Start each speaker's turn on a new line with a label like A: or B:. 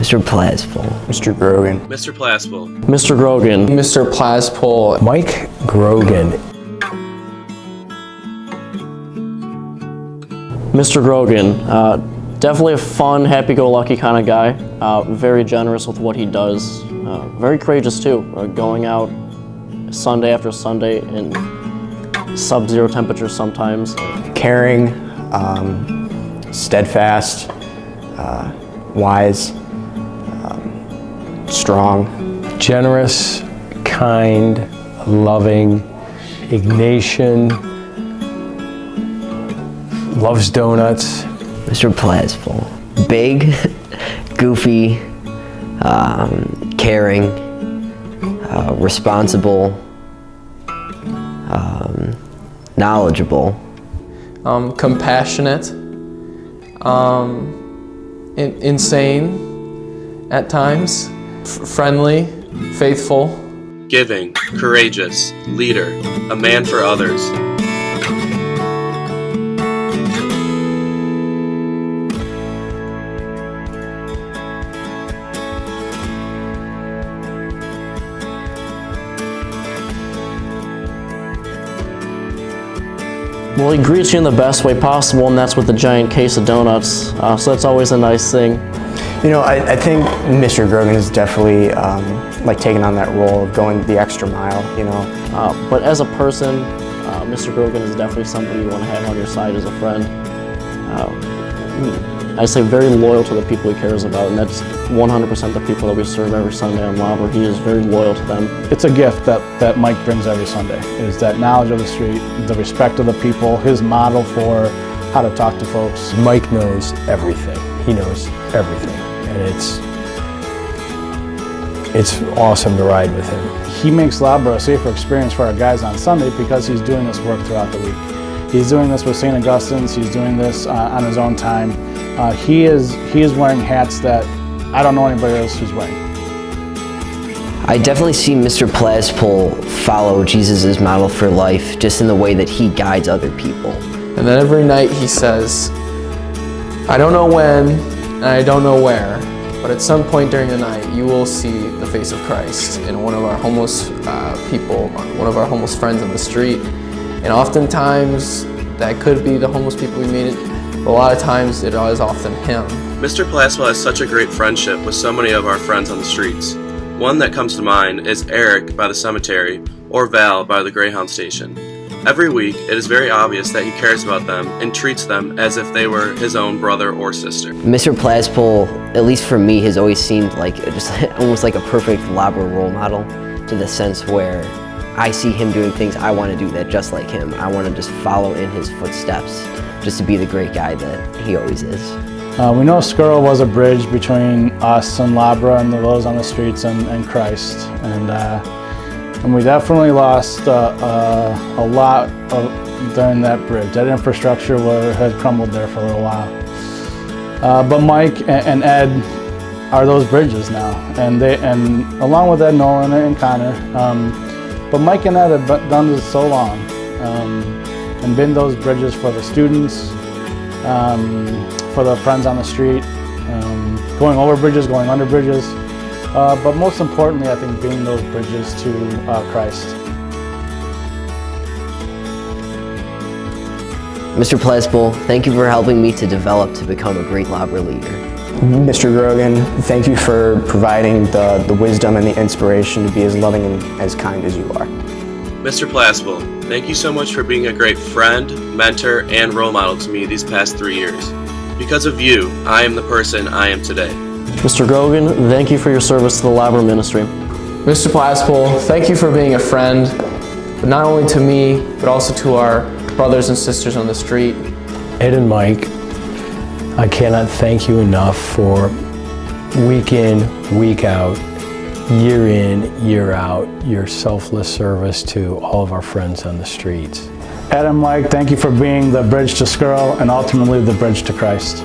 A: Mr. Plaspohl.
B: Mr. Grogan.
C: Mr. Plaspohl.
D: Mr. Grogan.
E: Mr. Plaspohl.
F: Mike Grogan.
D: Mr. Grogan. Definitely a fun, happy-go-lucky kind of guy. Very generous with what he does. Very courageous too. Going out Sunday after Sunday in sub-zero temperatures sometimes.
B: Caring, steadfast, wise, strong.
F: Generous, kind, loving, Ignatian, loves donuts.
A: Mr. Plaspohl. Big, goofy, caring, responsible, knowledgeable.
E: Compassionate, insane at times, friendly, faithful.
C: Giving, courageous, leader, a man for others.
D: Well, he greets you in the best way possible, and that's with a giant case of donuts. So that's always a nice thing.
B: You know, I think Mr. Grogan is definitely like taking on that role of going the extra mile, you know.
D: But as a person, Mr. Grogan is definitely somebody you want to have on your side as a friend. I say very loyal to the people he cares about, and that's 100% the people that we serve every Sunday on Labre. He is very loyal to them.
G: It's a gift that Mike brings every Sunday, is that knowledge of the street, the respect of the people, his model for how to talk to folks.
F: Mike knows everything. He knows everything, and it's awesome to ride with him.
G: He makes Labre a safer experience for our guys on Sunday because he's doing this work throughout the week. He's doing this with Saint Augustine's, he's doing this on his own time. He is wearing hats that I don't know anybody else who's wearing.
A: I definitely see Mr. Plaspohl follow Jesus' model for life, just in the way that he guides other people.
E: And then every night he says, I don't know when, and I don't know where, but at some point during the night, you will see the face of Christ in one of our homeless people, one of our homeless friends on the street. And oftentimes, that could be the homeless people we meet, but a lot of times it is often him.
C: Mr. Plaspohl has such a great friendship with so many of our friends on the streets. One that comes to mind is Eric by the cemetery or Val by the Greyhound station. Every week, it is very obvious that he cares about them and treats them as if they were his own brother or sister.
A: Mr. Plaspohl, at least for me, has always seemed like just almost like a perfect Labre role model, to the sense where I see him doing things, I want to do that just like him. I want to just follow in his footsteps, just to be the great guy that he always is.
G: We know Skirl was a bridge between us and Labre and those on the streets and Christ. And we definitely lost a lot during that bridge. That infrastructure had crumbled there for a little while. But Mike and Ed are those bridges now. And along with Ed Nolan and Connor, but Mike and Ed have done this so long and been those bridges for the students, for the friends on the street, going over bridges, going under bridges, but most importantly, I think being those bridges to Christ.
A: Mr. Plaspohl, thank you for helping me to develop to become a great Labre leader.
B: Mr. Grogan, thank you for providing the wisdom and the inspiration to be as loving and as kind as you are.
C: Mr. Plaspohl, thank you so much for being a great friend, mentor, and role model to me these past 3 years. Because of you, I am the person I am today.
D: Mr. Grogan, thank you for your service to the Labre ministry.
E: Mr. Plaspohl, thank you for being a friend, but not only to me, but also to our brothers and sisters on the street.
F: Ed and Mike, I cannot thank you enough for week in, week out, year in, year out, your selfless service to all of our friends on the streets.
G: Ed and Mike, thank you for being the bridge to Skirl and ultimately the bridge to Christ.